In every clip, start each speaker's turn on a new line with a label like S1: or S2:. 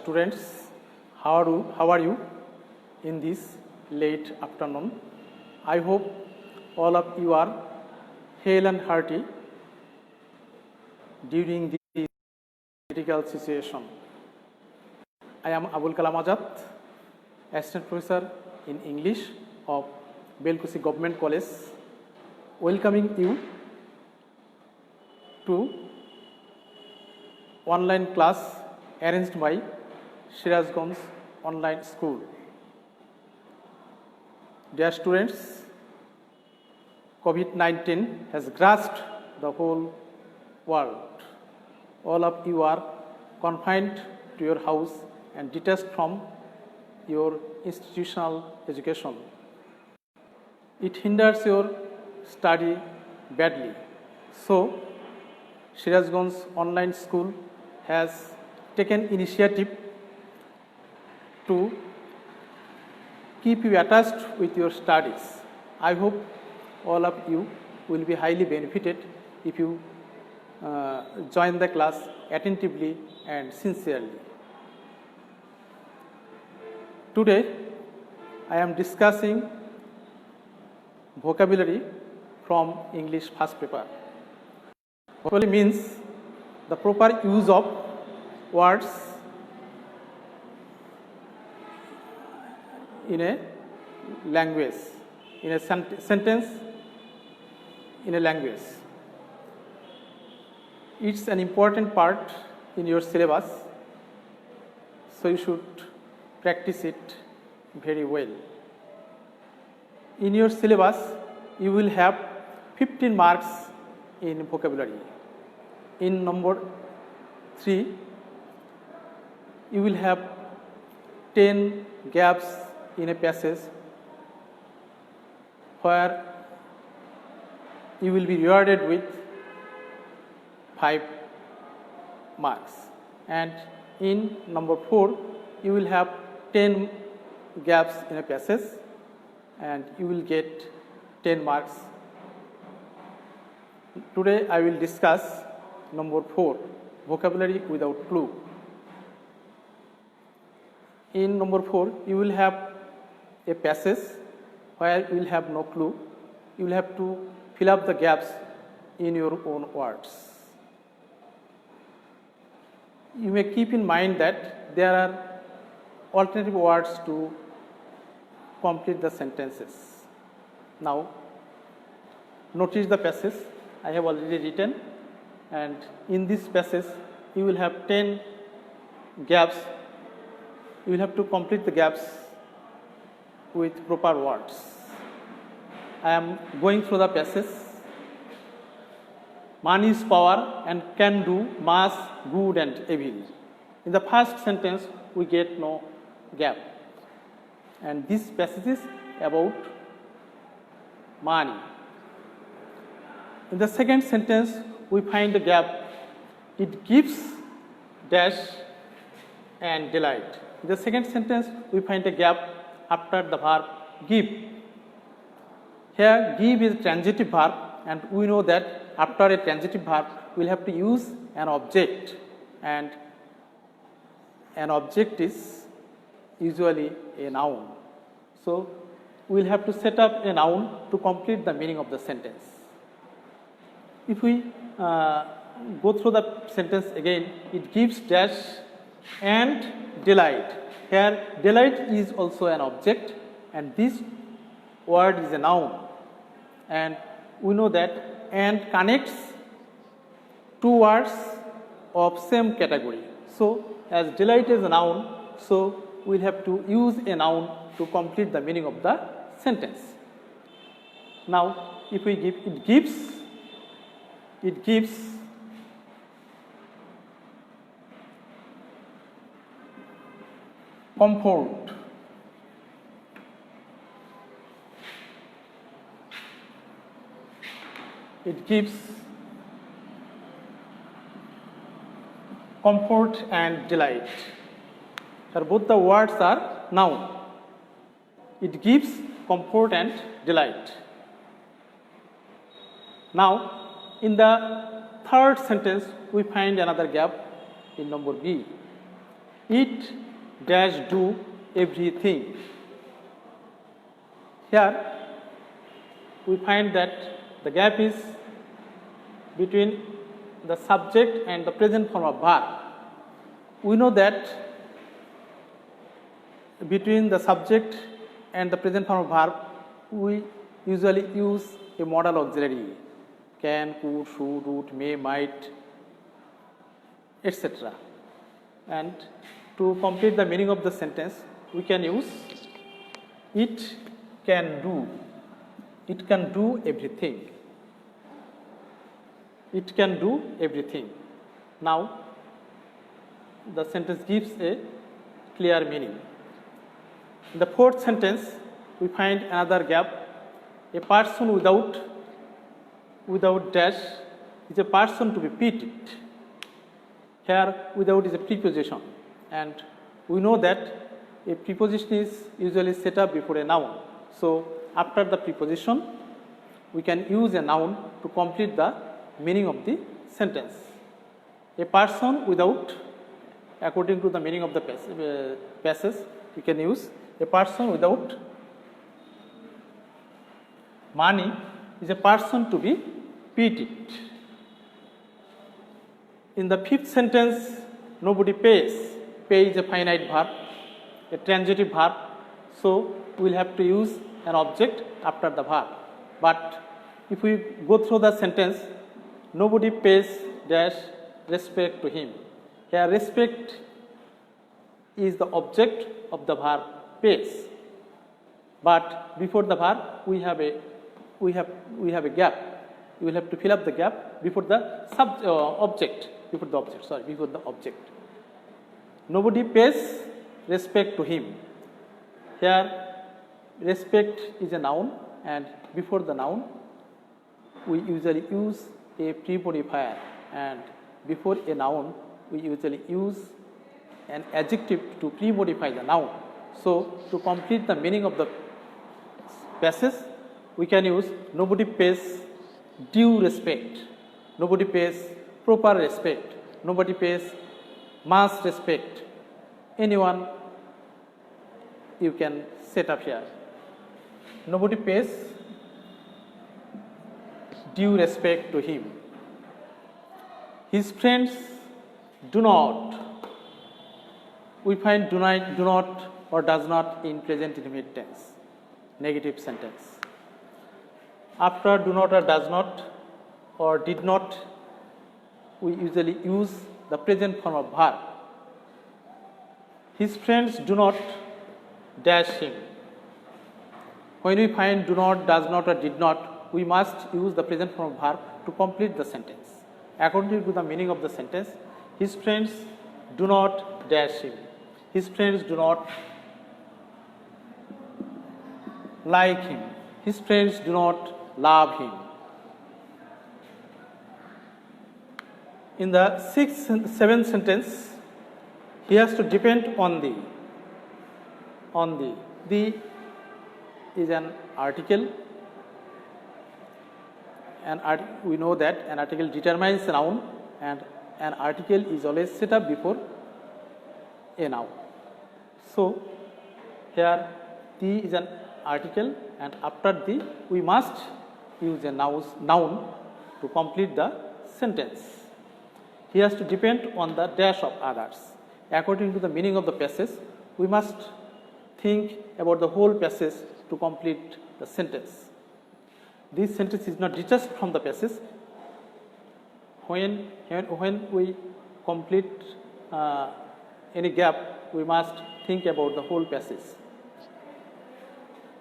S1: Students, how are you in this late afternoon? I hope all of you are hale and hearty during this critical situation. I am Abul Kalam Azad, Assistant Professor in English of Belkuchi Government College, welcoming you to online class arranged by Sirajganj online school. Dear students, COVID-19 has grasped the whole world. All of you are confined to your house and detached from your institutional education. It hinders your study badly. So, Sirajganj online school has taken initiative to keep you attached with your studies. I hope all of you will be highly benefited if you join the class attentively and sincerely. Today, I am discussing vocabulary from English first paper. Vocabulary means the proper use of words in a language, in a sentence, in a language. It's an important part in your syllabus, so you should practice it very well. In your syllabus, you will have 15 marks in vocabulary. In number 3, you will have 10 gaps in a passage where you will be rewarded with 5 marks. And in number 4, you will have 10 gaps in a passage and you will get 10 marks. Today I will discuss number 4, vocabulary without clue. In number 4, you will have a passage where you will have no clue. You will have to fill up the gaps in your own words. You may keep in mind that there are alternative words to complete the sentences. Now, notice the passage I have already written, and in this passage you will have 10 gaps. You will have to complete the gaps with proper words. I am going through the passage. Man is power and can do much good and evil. In the first sentence, we get no gap. And this passage is about money. In the second sentence, we find the gap. It gives dash and delight. In the second sentence, we find a gap after the verb give. Here, give is a transitive verb, and we know that after a transitive verb, we will have to use an object, and an object is usually a noun. So, we will have to set up a noun to complete the meaning of the sentence. If we go through the sentence again, it gives dash and delight. Here, delight is also an object, and this word is a noun. And we know that and connects two words of same category. So, as delight is a noun, so we will have to use a noun to complete the meaning of the sentence. Now, if we give it gives comfort. It gives comfort and delight. So both the words are noun. It gives comfort and delight. Now, in the third sentence, we find another gap in number B. it dash do everything. Here we find that the gap is between the subject and the present form of verb. We know that between the subject and the present form of verb, we usually use a modal auxiliary: can, could, should, would, may, might, etc. And to complete the meaning of the sentence, we can use it can do. It can do everything. It can do everything. Now, the sentence gives a clear meaning. In the fourth sentence, we find another gap. A person without dash is a person to be pitied. Here, without is a preposition, and we know that a preposition is usually set up before a noun. So, after the preposition, we can use a noun to complete the meaning of the sentence. A person without, according to the meaning of the passage, we can use a person without money is a person to be pitied. In the fifth sentence, nobody pays. Pay is a finite verb, a transitive verb, so we will have to use an object after the verb. But if we go through the sentence, nobody pays dash respect to him. Here, respect is the object of the verb pays. But before the verb, we have a gap. We will have to fill up the gap before the object. Before the object. Nobody pays respect to him. Here, respect is a noun, and before the noun, we usually use a pre-modifier, and before a noun, we usually use an adjective to pre-modify the noun. So, to complete the meaning of the passage, we can use nobody pays due respect, nobody pays proper respect, nobody pays mass respect. Anyone you can set up here. Nobody pays due respect to him. His friends do not. We find do not or does not in present indefinite tense, negative sentence. After do not or does not or did not, we usually use the present form of verb. His friends do not dash him. When we find do not, does not or did not, we must use the present form of verb to complete the sentence. According to the meaning of the sentence, his friends do not dash him. His friends do not like him. His friends do not love him. In the sixth and seventh sentence, he has to depend on the. The is an article, and we know that an article determines a noun, and an article is always set up before a noun. So, here the is an article, and after the we must use a noun to complete the sentence. He has to depend on the dash of others. According to the meaning of the passage, we must think about the whole passage to complete the sentence. This sentence is not detached from the passage. When we complete any gap, we must think about the whole passage.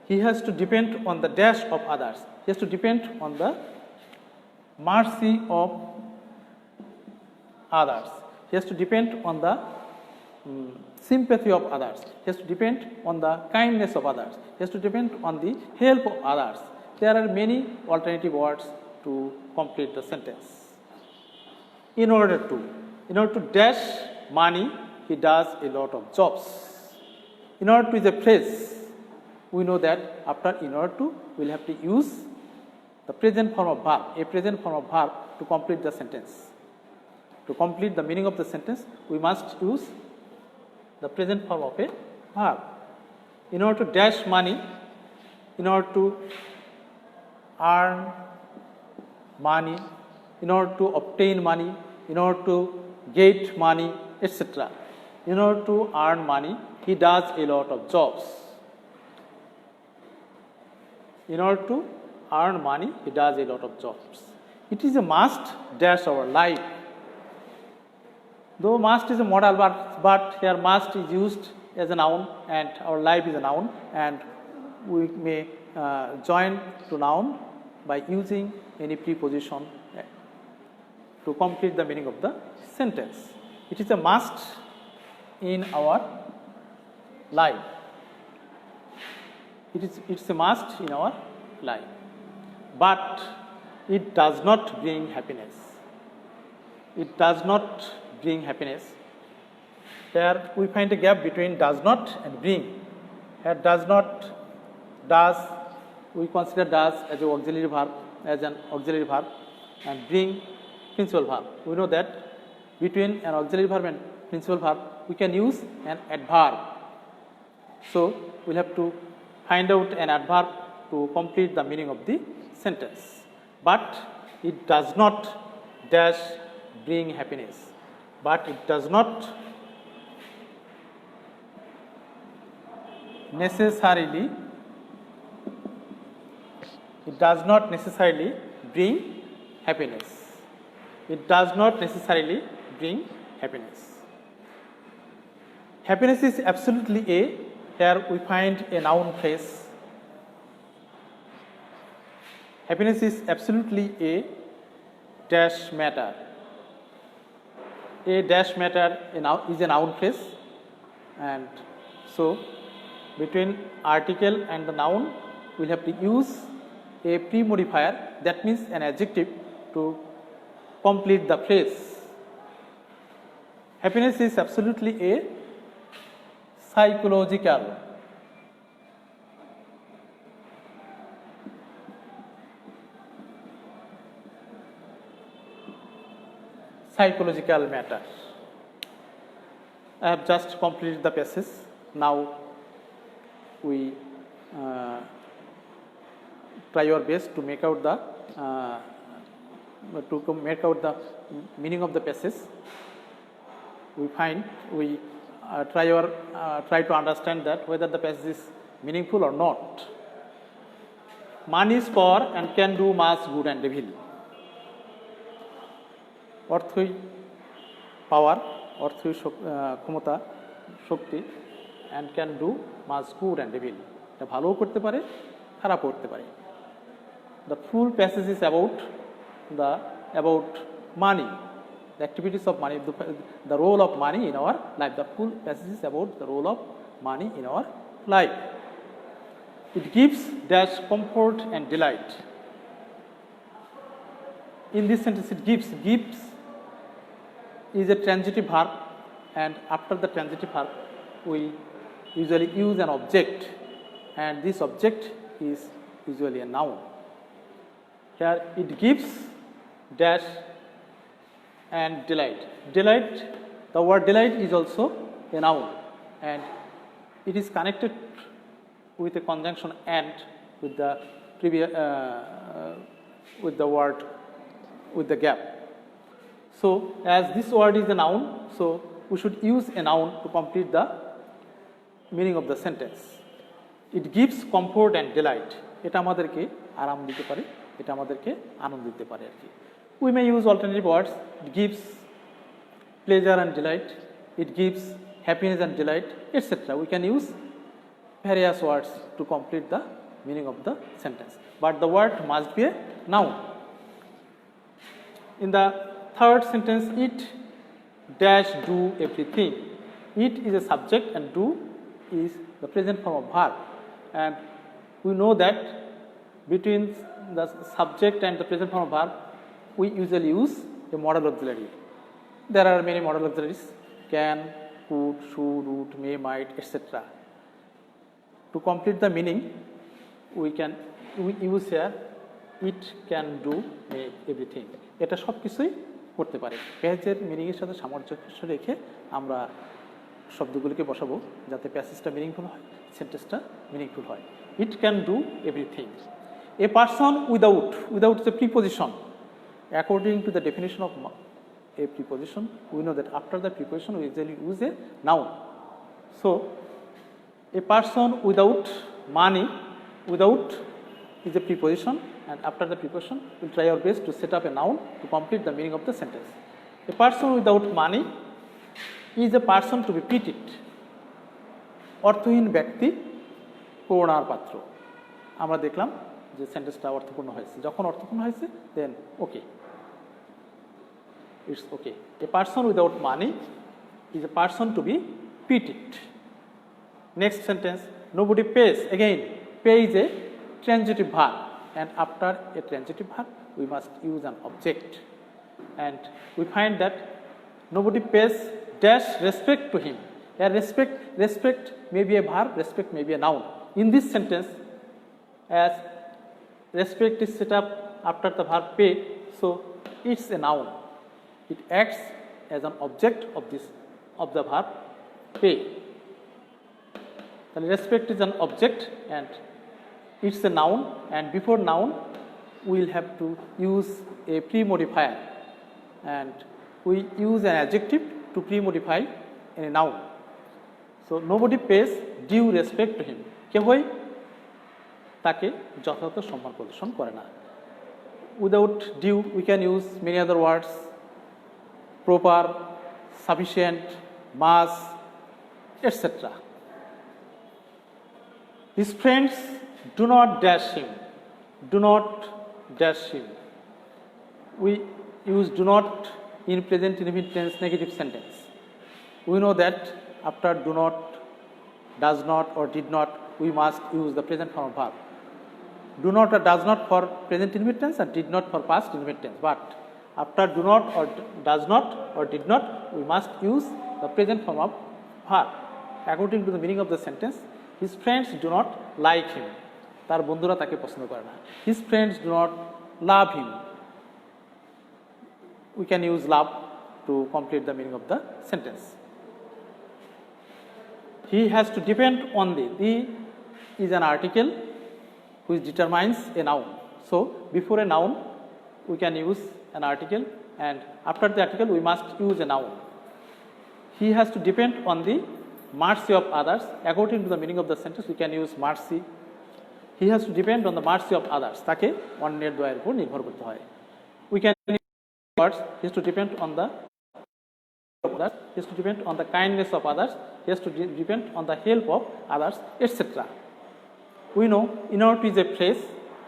S1: He has to depend on the dash of others. He has to depend on the mercy of others. He has to depend on the sympathy of others. He has to depend on the kindness of others. He has to depend on the help of others. There are many alternative words to complete the sentence. In order to dash money, he does a lot of jobs. In order to is a phrase. We know that after in order to, we will have to use the present form of verb, a present form of verb to complete the sentence. To complete the meaning of the sentence, we must use the present form of a verb. In order to dash money, in order to earn money, in order to obtain money, in order to get money, etc. In order to earn money, he does a lot of jobs. In order to earn money, he does a lot of jobs. It is a must dash our life. Though must is a modal, but here must is used as a noun and our life is a noun, and we may join to noun by using any preposition to complete the meaning of the sentence. It is a must in our life. It's a must in our life, but it does not bring happiness. It does not bring happiness. Here we find a gap between does not and bring. Here does not, does, we consider does as an auxiliary verb, and bring principal verb. We know that between an auxiliary verb and principal verb we can use an adverb. So we'll have to find out an adverb to complete the meaning of the sentence. But it does not dash bring happiness. But it does not necessarily bring happiness. It does not necessarily bring happiness. Happiness is absolutely a. Here we find a noun phrase. Happiness is absolutely a dash matter. A dash matter is a noun phrase, and so between article and the noun we'll have to use a pre-modifier, that means an adjective, to complete the phrase. Happiness is absolutely a psychological matter. I have just completed the passage. Now we try our best to make out the meaning of the passage. We try to understand that whether the passage is meaningful or not. Man is poor and can do much good and evil. অর্থই পাওয়ার, অর্থই ক্ষমতা, শক্তি, and can do much good and evil. এটা ভালোও করতে পারে, খারাপও করতে পারে. The full passage is about money, the activities of money, the role of money in our life. The full passage is about the role of money in our life. It gives dash comfort and delight. In this sentence, it gives is a transitive verb, and after the transitive verb we usually use an object, and this object is usually a noun. Here it gives dash and delight. The word delight is also a noun, and it is connected with a conjunction and with the previous with the word with the gap. So as this word is a noun, so we should use a noun to complete the meaning of the sentence. It gives comfort and delight. এটা আমাদেরকে আরাম দিতে পারে, এটা আমাদেরকে আনন্দ দিতে পারে আর কি. We may use alternative words. It gives pleasure and delight. It gives happiness and delight, etc. We can use various words to complete the meaning of the sentence. But the word must be a noun. In the third sentence, it dash do everything. It is a subject and do is the present form of verb, and we know that between the subject and the present form of verb we usually use a modal auxiliary. There are many modal auxiliaries: can, could, should, would, may, might, etc. To complete the meaning we use here it can do everything. এটা সব কিছুই করতে পারে. পেজের মিনিংয়ের সাথে সামঞ্জস্য রেখে আমরা শব্দগুলোকে বসাবো যাতে প্যাসেজটা মিনিংফুল হয়, সেন্টেন্সটা মিনিংফুল হয়। It can do everything. A person without the preposition, according to the definition of a preposition, we know that after the preposition we usually use a noun. So a person without money, without is a preposition, and after the preposition we'll try our best to set up a noun to complete the meaning of the sentence. A person without money is a person to be pitied. অর্থহীন ব্যক্তি করুণার পাত্র। আমরা দেখলাম যে সেন্টেন্সটা অর্থপূর্ণ হয়েছে। যখন অর্থপূর্ণ হয়েছে দেন ওকে, it's okay. A person without money is a person to be pitied. Next sentence, nobody pays. Again, pay is a transitive verb, and after a transitive verb we must use an object, and we find that nobody pays dash respect to him. And respect may be a verb, respect may be a noun. In this sentence, as respect is set up after the verb pay, so it's a noun. It acts as an object of the verb pay. The respect is an object and it's a noun, and before noun we will have to use a pre-modifier, and we use an adjective to pre-modify a noun. So nobody pays due respect to him. কেহই তাকে যথাযথ সম্মান প্রদর্শন করে না। Without due we can use many other words: proper, sufficient, mass, etc. His friends do not dash him. Do not dash him. We use do not in present indefinite tense negative sentence. We know that after do not, does not, or did not, we must use the present form of verb. Do not or does not for present indefinite tense and did not for past indefinite tense. But after do not or does not or did not, we must use the present form of verb. According to the meaning of the sentence, his friends do not like him. তার বন্ধুরা তাকে পছন্দ করে না। His friends do not love him. We can use love to complete the meaning of the sentence. He has to depend on the is an article which determines a noun. So before a noun we can use an article, and after the article we must use a noun. He has to depend on the mercy of others. According to the meaning of the sentence we can use mercy. He has to depend on the mercy of others. তাকে অন্যের দয়ার উপর নির্ভর করতে হয়। We can use words: he has to depend on the others, he has to depend on the kindness of others, he has to depend on the help of others, etc. We know in order to use a phrase,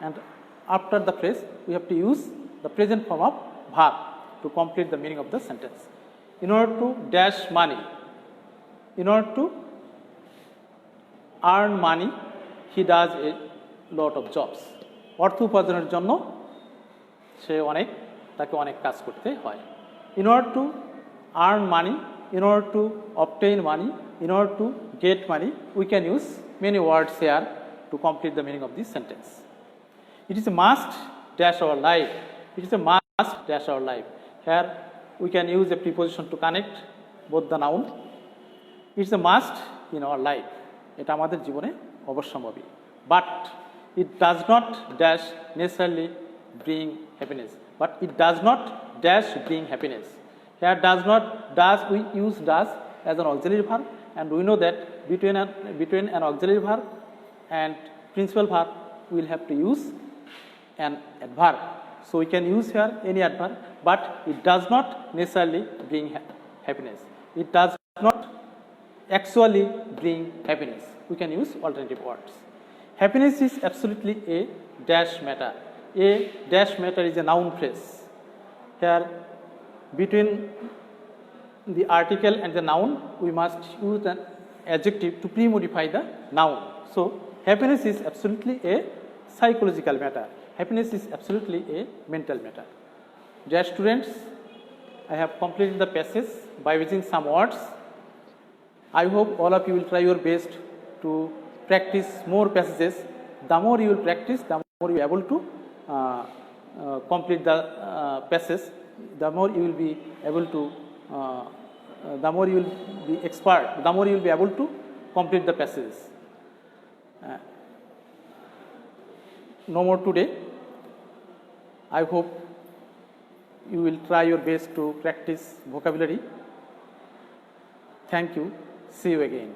S1: and after the phrase we have to use the present form of verb to complete the meaning of the sentence. In order to dash money, in order to earn money, he does a lot of jobs. অর্থ উপার্জনের জন্য তাকে অনেক কাজ করতে হয়। In order to earn money, in order to obtain money, in order to get money, we can use many words here to complete the meaning of this sentence. It is a must dash our life. It is a must dash our life. Here we can use a preposition to connect both the noun. It's a must in our life. এটা আমাদের জীবনে অবশ্যম্ভাবী। But it does not dash necessarily bring happiness. But it does not dash bring happiness. Here does we use does as an auxiliary verb, and we know that between an auxiliary verb and principal verb we will have to use an adverb. So we can use here any adverb, but it does not necessarily bring happiness. It does not actually bring happiness. We can use alternative words. Happiness is absolutely a dash matter. A dash matter is a noun phrase. Here between the article and the noun we must use an adjective to pre-modify the noun. So happiness is absolutely a psychological matter. Happiness is absolutely a mental matter. Dear students, I have completed the passage by using some words. I hope all of you will try your best to practice more passages. The more you will practice, the more you are able to complete the passage. The more you will be able to the more you will be expert, the more you will be able to complete the passages. No more today. I hope you will try your best to practice vocabulary. Thank you. See you again.